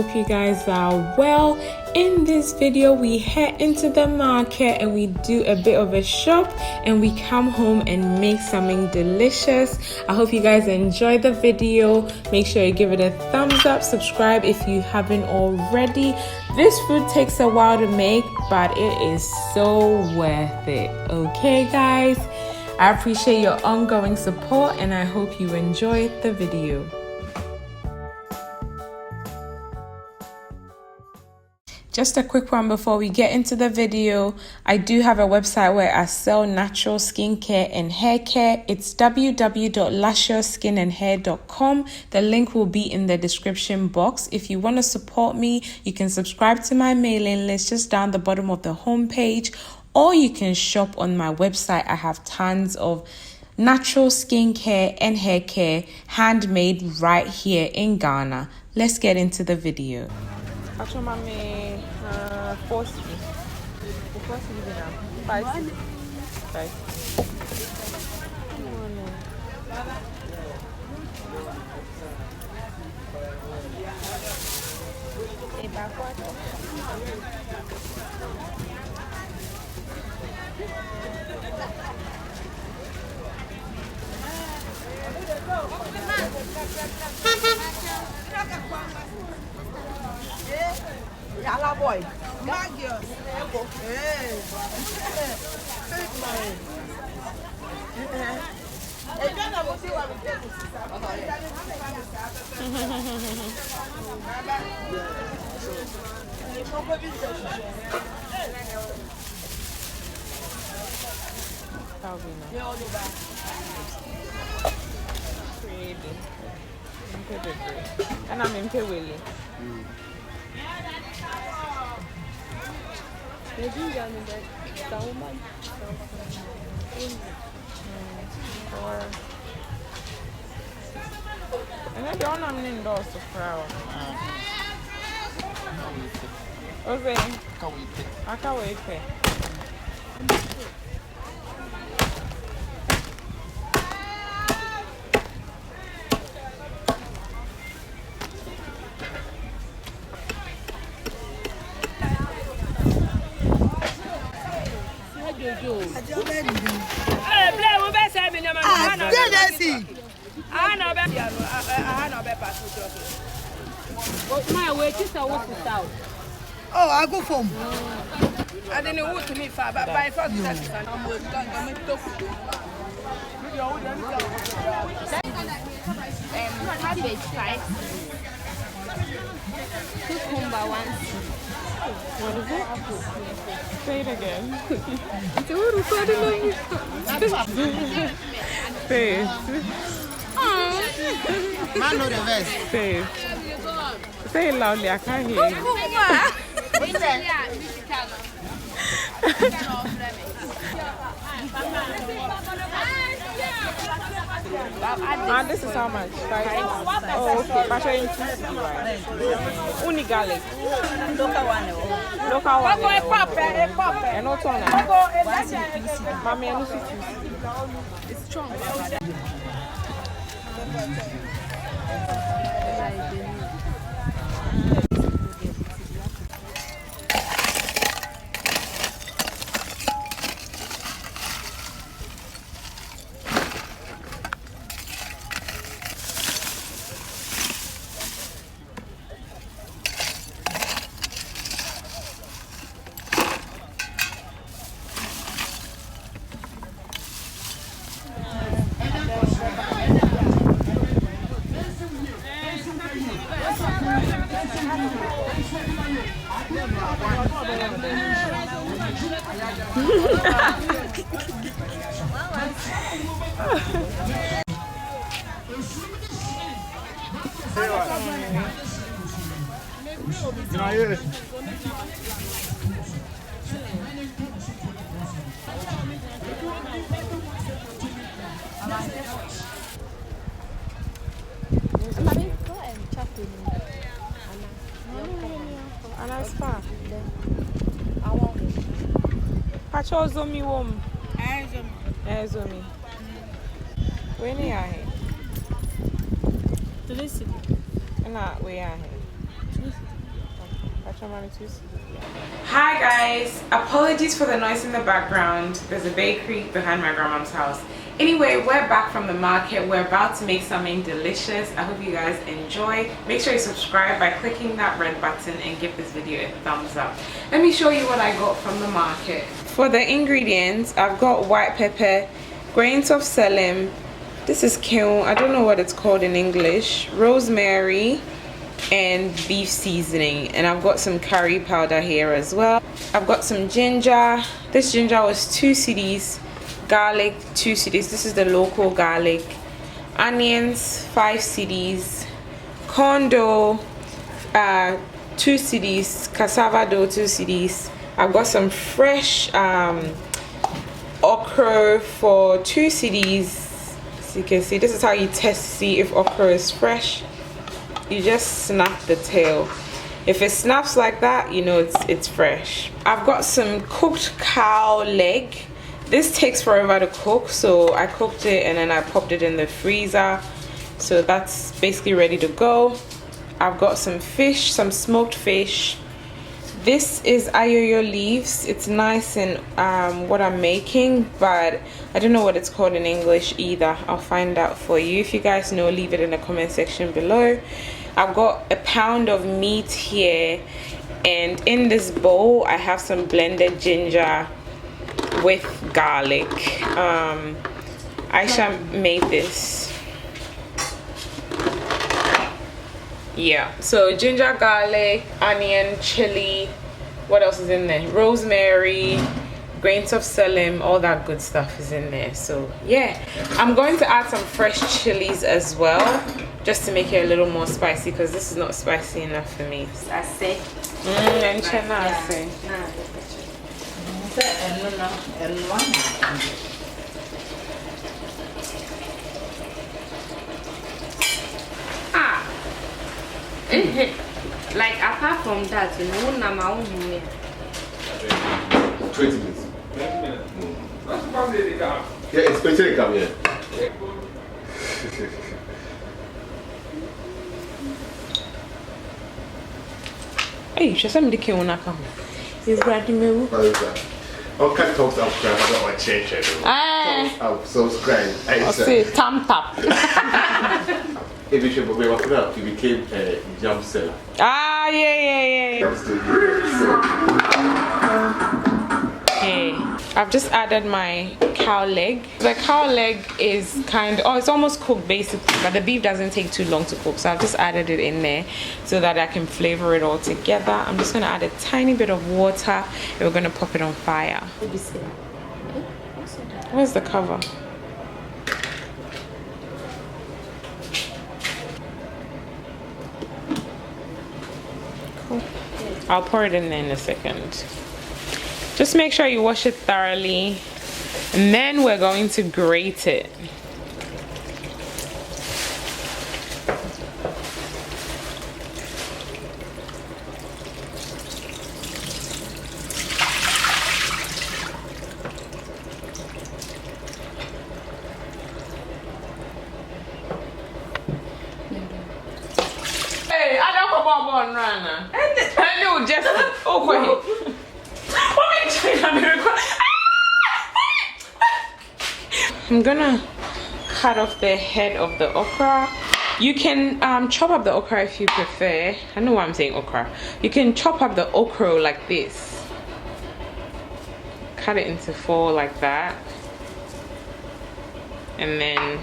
hope you guys are well. In this video, we head into the market and we do a bit of a shop and we come home and make something delicious. I hope you guys enjoy the video. Make sure you give it a thumbs up, subscribe if you haven't already. This food takes a while to make, but it is so worth it. Okay, guys? I appreciate your ongoing support and I hope you enjoyed the video. Just a quick one before we get into the video. I do have a website where I sell natural skincare and hair care. It's www.luxuriourskinandhair.com. The link will be in the description box. If you want to support me, you can subscribe to my mailing list just down the bottom of the homepage, or you can shop on my website. I have tons of natural skincare and hair care handmade right here in Ghana. Let's get into the video. Actually, mommy, force me. Force me now. 5. Yalla boy. And I'm in Willie. And I don't know indoors to crowd. Okay. I can't wait. Oh, I go home. I didn't know what to me for, but by first cabbage 5, cucumber 1. What is it? Say it again. Say it. Man, know the best. Say it. Say it loudly, I can't hear you. This is how much? 5? Oh, okay. Pasha in 2 right? Uni garlic. Local one. And not on it. Mommy, I know it's strong. Pacho zomi wom. Zomi. When are you here? To listen. And we are here. Hi guys, apologies for the noise in the background. There's a bakery behind my grandma's house. Anyway, we're back from the market. We're about to make something delicious. I hope you guys enjoy. Make sure you subscribe by clicking that red button and give this video a thumbs up. Let me show you what I got from the market. For the ingredients, I've got white pepper, grains of selim, this is kawu, I don't know what it's called in English, rosemary, and beef seasoning, and I've got some curry powder here as well. I've got some ginger. This ginger was 2 cedis, garlic 2 cedis, this is the local garlic, onions 5 cedis, corn dough 2 cedis, cassava dough 2 cedis. I've got some fresh okra for 2 cedis. So you can see, this is how you test to see if okra is fresh. You just snap the tail. If it snaps like that, you know it's fresh. I've got some cooked cow leg. This takes forever to cook, so I cooked it and then I popped it in the freezer. So that's basically ready to go. I've got some fish, some smoked fish. This is ayoyo leaves. It's nice in what I'm making, but I don't know what it's called in English either. I'll find out for you. If you guys know, leave it in the comment section below. I've got a pound of meat here, and in this bowl I have some blended ginger with garlic. Aisha made this. Yeah, so ginger, garlic, onion, chili, what else is in there? Rosemary, grains of selim, all that good stuff is in there. So yeah, I'm going to add some fresh chilies as well, just to make it a little more spicy, because this is not spicy enough for me. I say. Like apart from that, you know, my own 20 minutes. Yeah, especially come here. Hey, she said me the kawu na come. Is ready me. What is that? Okay, talks up, crap. I got my change. I'll subscribe. I say tam tap. If you should be walking up, you became a jump seller. Ah, yeah. I'm still here. Hey, I've just added my cow leg. The cow leg is it's almost cooked basically, but the beef doesn't take too long to cook, so I've just added it in there so that I can flavor it all together. I'm just gonna add a tiny bit of water and we're gonna pop it on fire. Where's the cover? Cool. I'll pour it in there in a second. Just make sure you wash it thoroughly, and then we're going to grate it. Hey, I don't know about Rana. I know, Jasmine. Oh, go ahead. I'm gonna cut off the head of the okra. You can chop up the okra if you prefer. I know why I'm saying okra. You can chop up the okra like this. Cut it into 4 like that. And then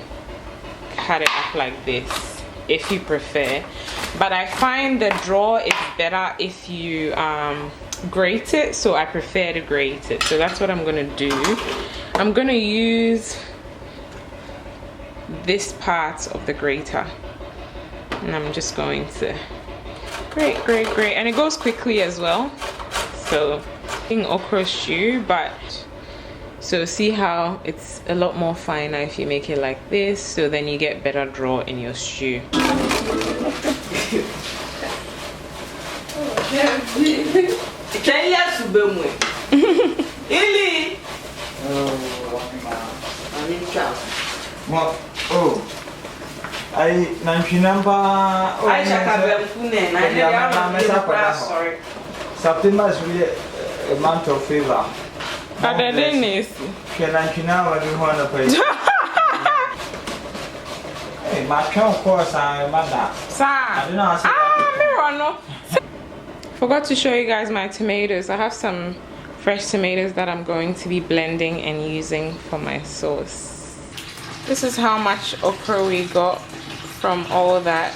cut it up like this if you prefer. But I find the draw is better if you grate it, so I prefer to grate it. So that's what I'm gonna do. I'm gonna use this part of the grater, and I'm just going to grate, and it goes quickly as well. So okra stew, but so see how it's a lot more finer if you make it like this, so then you get better draw in your stew. I Nanchinamba. I shall have Banku name. I never sorry. September is really a month of favor. But the thing is, can I do one of it? Hey, my count course, I'm mad. sir. No. Forgot to show you guys my tomatoes. I have some fresh tomatoes that I'm going to be blending and using for my sauce. This is how much okra we got from all that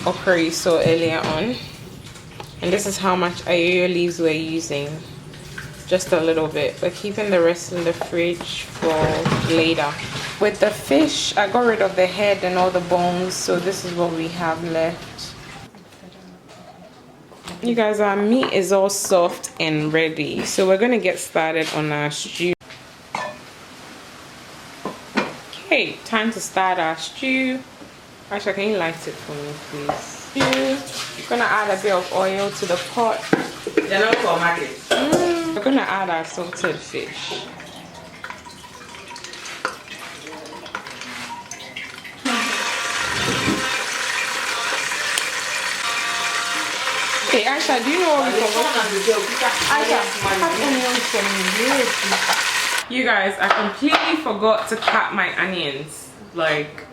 okra you saw earlier on. And this is how much ayoyo leaves we're using. Just a little bit. We're keeping the rest in the fridge for later. With the fish, I got rid of the head and all the bones, so this is what we have left. You guys, our meat is all soft and ready, so we're gonna get started on our stew. Okay, time to start our stew. Actually, can you light it for me, please? Stew. Gonna add a bit of oil to the pot. They're not for market. We're gonna add our salted fish. Hey Aisha, do you know what we forgot? Aisha, cut onions for me. You guys, I completely forgot to cut my onions. Like,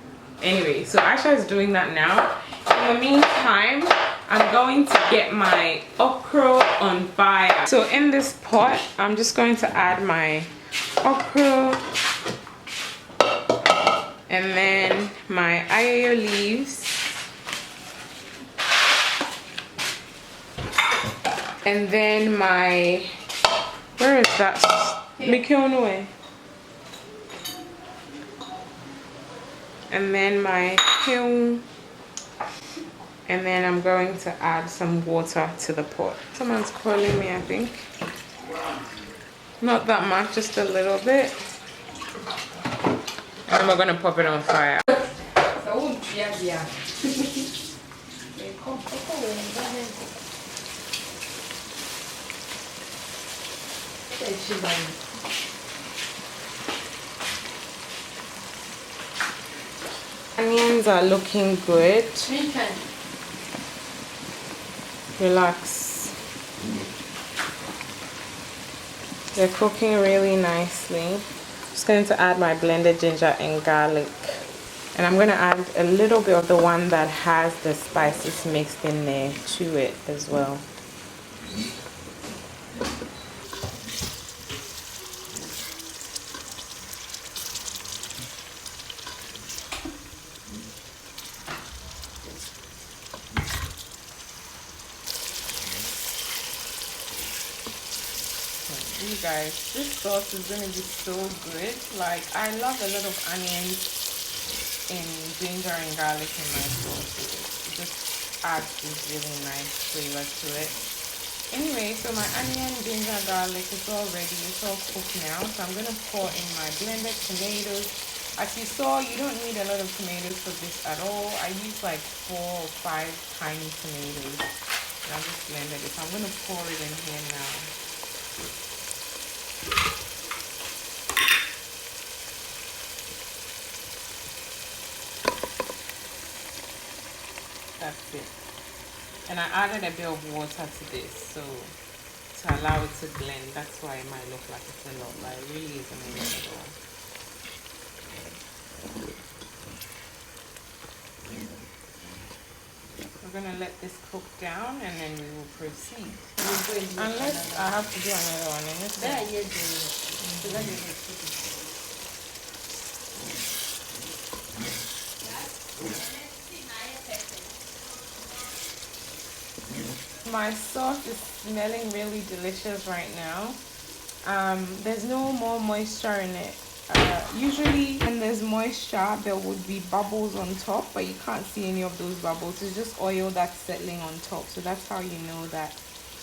anyway, so Aisha is doing that now. In the meantime, I'm going to get my okra on fire. So in this pot, I'm just going to add my okra and then my ayoyo leaves. And then my, where is that? Mikionwe. And then my kiln. And then I'm going to add some water to the pot. Someone's calling me, I think. Not that much, just a little bit. And then we're gonna pop it on fire. Onions are looking good. Relax. They're cooking really nicely. Just going to add my blended ginger and garlic. And I'm going to add a little bit of the one that has the spices mixed in there to it as well. You guys, this sauce is going to be so good. Like, I love a lot of onions and ginger and garlic in my sauce. It just adds this really nice flavor to it. Anyway, so my onion, ginger, garlic is all ready. It's all cooked now. So I'm going to pour in my blended tomatoes. As you saw, you don't need a lot of tomatoes for this at all. I used like 4 or 5 tiny tomatoes. And I just blended it. So I'm going to pour it in here now. That's it. And I added a bit of water to this, so to allow it to blend. That's why it might look like it's a lot, but it really isn't a lot at all. We're gonna let this cook down and then we will proceed. Unless I have to do another one. My sauce is smelling really delicious right now. There's no more moisture in it. Usually when there's moisture there would be bubbles on top, but you can't see any of those bubbles. It's just oil that's settling on top, so that's how you know that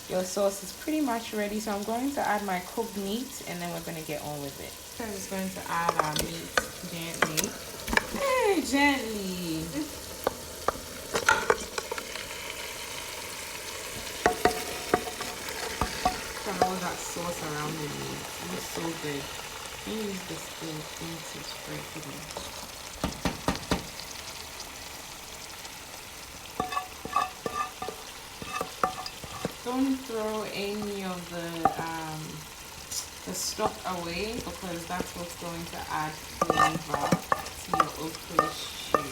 your sauce is pretty much ready. So I'm going to add my cooked meat and then we're going to get on with it. So I'm just going to add our meat gently. Hey, gently. All that sauce around the meat. It looks so good. Let me use the spoon to spread it in. don't throw any of the stock away, because that's what's going to add flavor to your okra stew.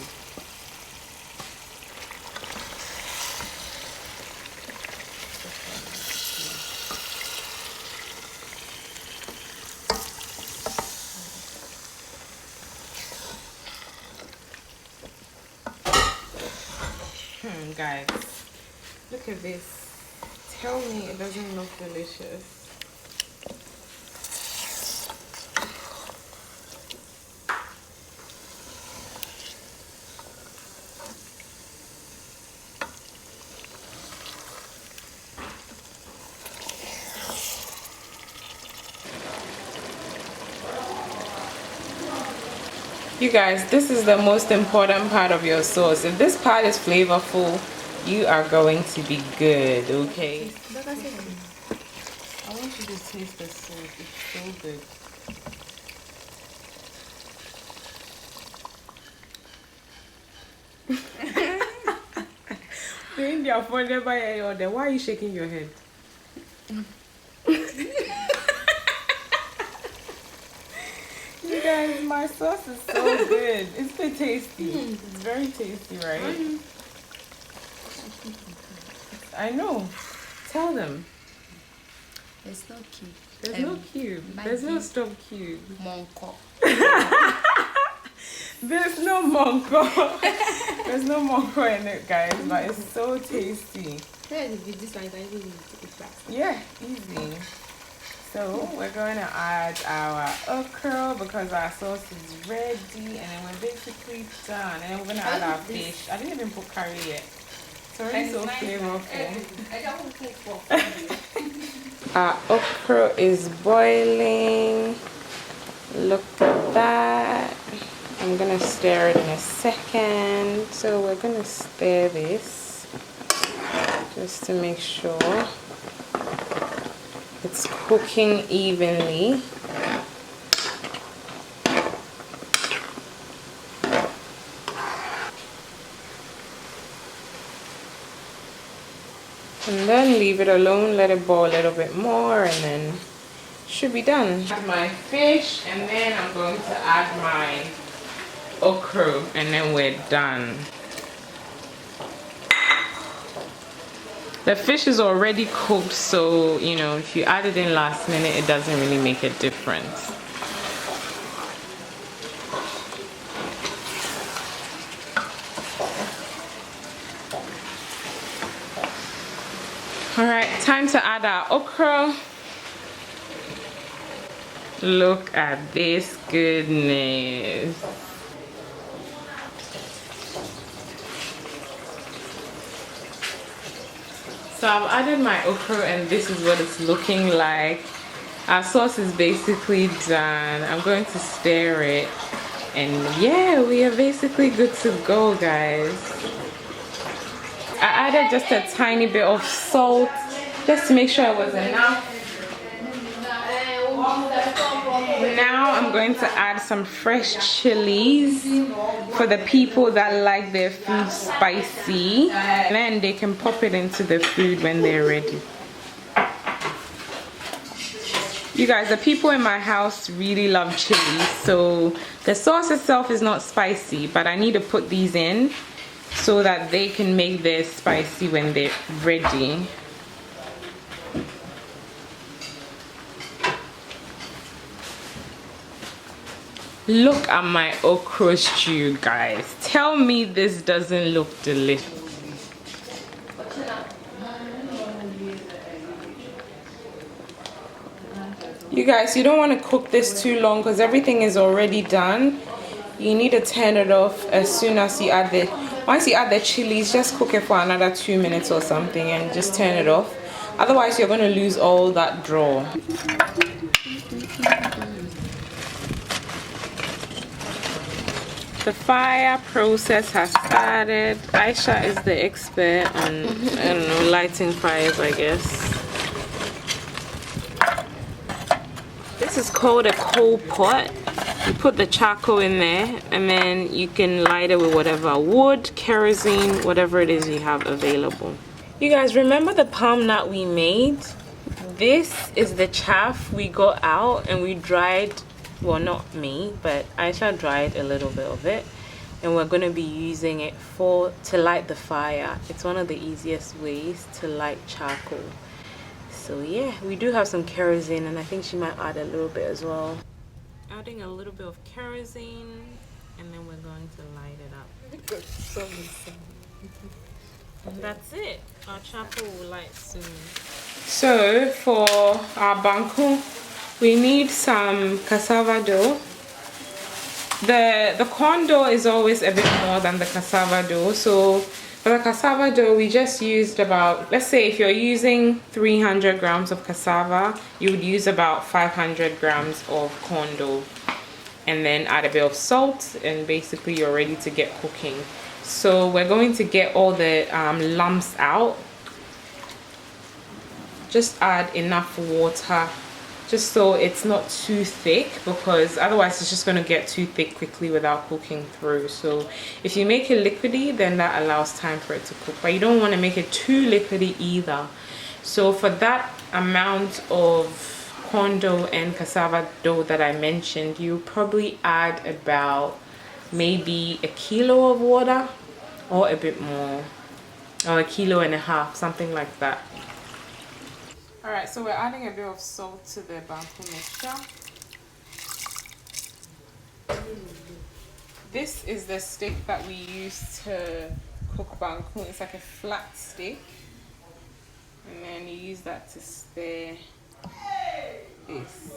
Guys, look at this. Tell me it doesn't look delicious. You guys, this is the most important part of your sauce. If this part is flavorful, you are going to be good, okay? I want you to taste the sauce. It's so good. Why are you shaking your head? You guys, my sauce is so good. It's so tasty. It's very tasty, right? I know. Tell them. There's no cube. There's no cube. There's no stop cube. Monko. There's no monko. There's no monko in it, guys, but it's so tasty. Yeah, easy. So we're going to add our okra because our sauce is ready, and then we're basically done. And then we're going to add our fish. I didn't even put curry yet. It's already so flavorful. Our okra is boiling. Look at that. I'm going to stir it in a second. So we're going to stir this just to make sure it's cooking evenly. And then leave it alone, let it boil a little bit more, and then should be done. Add my fish, and then I'm going to add my okra, and then we're done. The fish is already cooked, so you know, if you add it in last minute, it doesn't really make a difference. Alright, time to add our okra. Look at this goodness. So I've added my okra, and this is what it's looking like. Our sauce is basically done. I'm going to stir it, and yeah, we are basically good to go, guys. I added just a tiny bit of salt just to make sure it was enough. Now I'm going to add some fresh chilies for the people that like their food spicy, and then they can pop it into the food when they're ready. You guys, the people in my house really love chilies, so the sauce itself is not spicy, but I need to put these in so that they can make theirs spicy when they're ready. Look at my okra stew, guys. Tell me this doesn't look delicious. You guys, you don't want to cook this too long because everything is already done. You need to turn it off as soon as you add the... Once you add the chilies, just cook it for another 2 minutes or something and just turn it off. Otherwise, you're going to lose all that draw. The fire process has started. Aisha is the expert on, I don't know, lighting fires, I guess. This is called a coal pot. You put the charcoal in there, and then you can light it with whatever wood, kerosene, whatever it is you have available. You guys remember the palm nut we made? This is the chaff we got out and we dried. Well, not me, but Aisha dried a little bit of it, and we're going to be using it to light the fire. It's one of the easiest ways to light charcoal. So yeah, we do have some kerosene, and I think she might add a little bit as well. Adding a little bit of kerosene, and then we're going to light it up. And that's it. Our charcoal will light soon. So for our banku, we need some cassava dough. The corn dough is always a bit more than the cassava dough. So for the cassava dough, we just used about, let's say if you're using 300 grams of cassava, you would use about 500 grams of corn dough. And then add a bit of salt, and basically you're ready to get cooking. So we're going to get all the lumps out. Just add enough water, just so it's not too thick, because otherwise it's just going to get too thick quickly without cooking through. So if you make it liquidy, then that allows time for it to cook, but you don't want to make it too liquidy either. So for that amount of corn dough and cassava dough that I mentioned, you probably add about maybe a kilo of water, or a bit more, or a kilo and a half, something like that. Alright, so we're adding a bit of salt to the banku mixture. This is the stick that we use to cook banku. It's like a flat stick, and then you use that to stir this.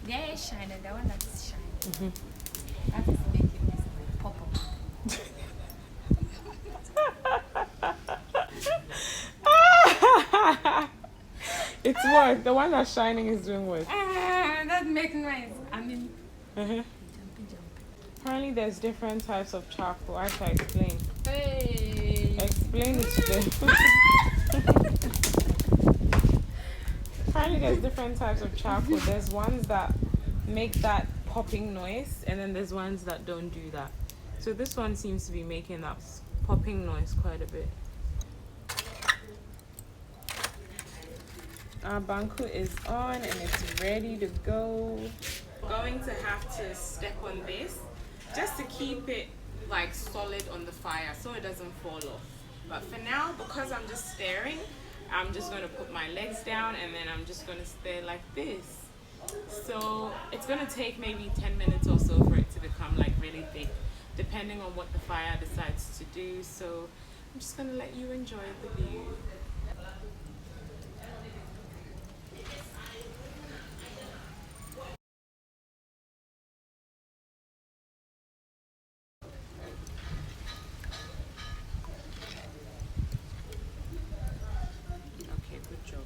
Yeah, it's shining. The one that is shining. That is making this pop up. It's what? The one that's shining is doing what? That makes noise. I mean, Jumping. Apparently there's different types of charcoal. I shall explain. Hey. Explain it to them. Apparently there's different types of charcoal. There's ones that make that popping noise, and then there's ones that don't do that. So this one seems to be making that popping noise quite a bit. Our banku is on and it's ready to go. We're going to have to step on this just to keep it like solid on the fire so it doesn't fall off. But for now, because I'm just stirring, I'm just going to put my legs down and then I'm just going to stir like this. So it's going to take maybe 10 minutes or so for it to become like really thick, depending on what the fire decides to do. So I'm just going to let you enjoy the view. Okay, good job.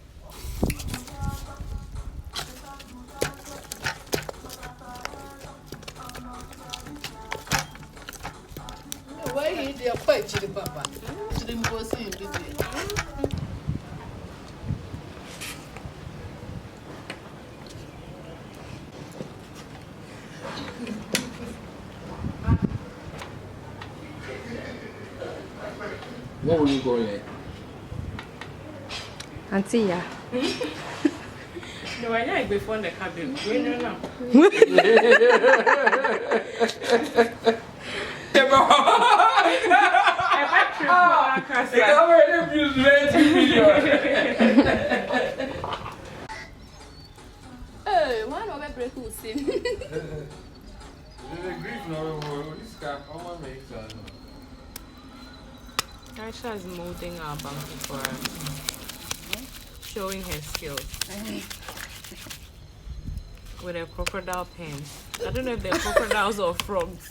Why is there quite chili papa? Chili mbosi in this. What will you go in? Auntie, yeah. No, I like before the cabin. No. Hey, one of my break who's in. Aisha is molding our banku for us, showing her skills with a crocodile pen. I don't know if they're crocodiles or frogs.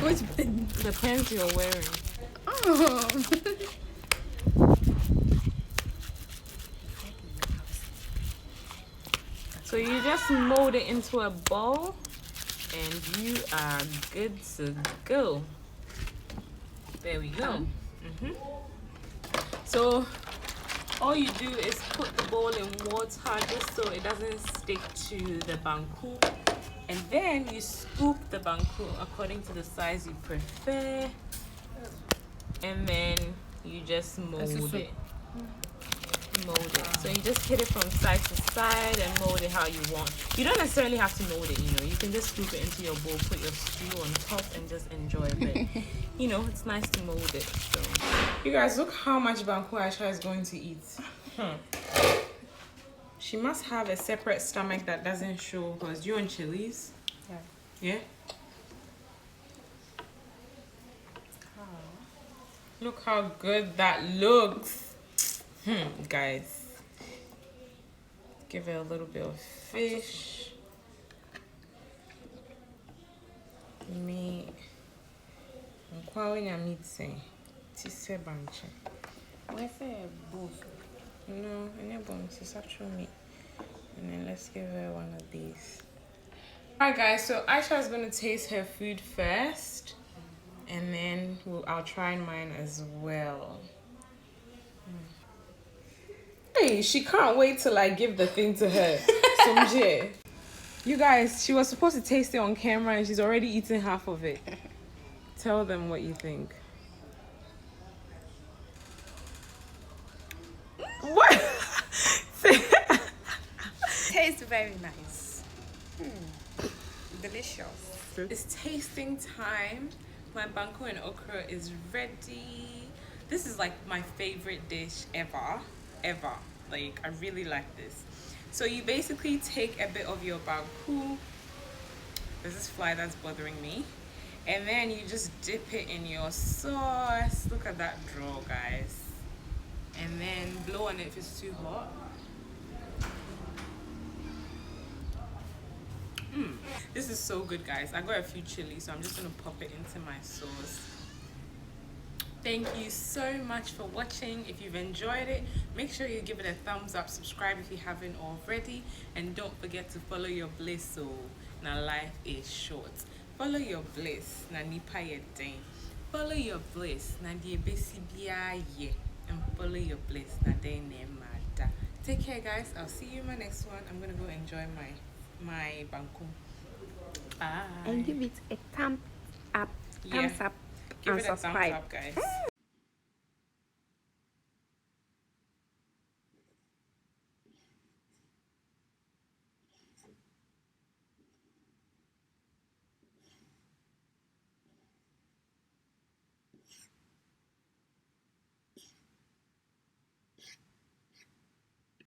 Which pen? The pens you're wearing. Oh. So you just mold it into a ball and you are good to go. There we go. So all you do is put the bowl in water just so it doesn't stick to the banku, and then you scoop the banku according to the size you prefer. and then you just mold it. So you just hit it from side to side and mold it how you want. You don't necessarily have to mold it, you know. You can just scoop it into your bowl, put your stew on top, and just enjoy it. You know, it's nice to mold it. So you guys, look how much Banku Aisha is going to eat. She must have a separate stomach that doesn't show, because you on chilies. Yeah. Look how good that looks. Guys, give it a little bit of fish, meat, and quality meat saying tise banche. Where's the both? No, it's actual meat. And then let's give her one of these. Alright guys, so Aisha is going to taste her food first, and then I'll try mine as well. Hey, she can't wait till I give the thing to her. Somje. You guys, she was supposed to taste it on camera and she's already eaten half of it. Tell them what you think. What? Tastes very nice. Delicious. It's tasting time. My banku and okra is ready. This is like my favorite dish ever. Like, I really like this. So you basically take a bit of your banku. There's this fly that's bothering me. And then you just dip it in your sauce. Look at that draw, guys. And then blow on it if it's too hot. This is so good, guys. I got a few chilies, so I'm just gonna pop it into my sauce. Thank you so much for watching. If you've enjoyed it, make sure you give it a thumbs up, subscribe if you haven't already, and don't forget to follow your bliss. So now life is short. Follow your bliss. Na nipa ye den. Follow your bliss. Na die besi biya ye. And follow your bliss. Na den ne mada. Take care, guys. I'll see you in my next one. I'm gonna go enjoy my banku. Bye. And give it a thumb up. Yeah. Thumbs up. Give And it a thumbs subscribe. up, guys.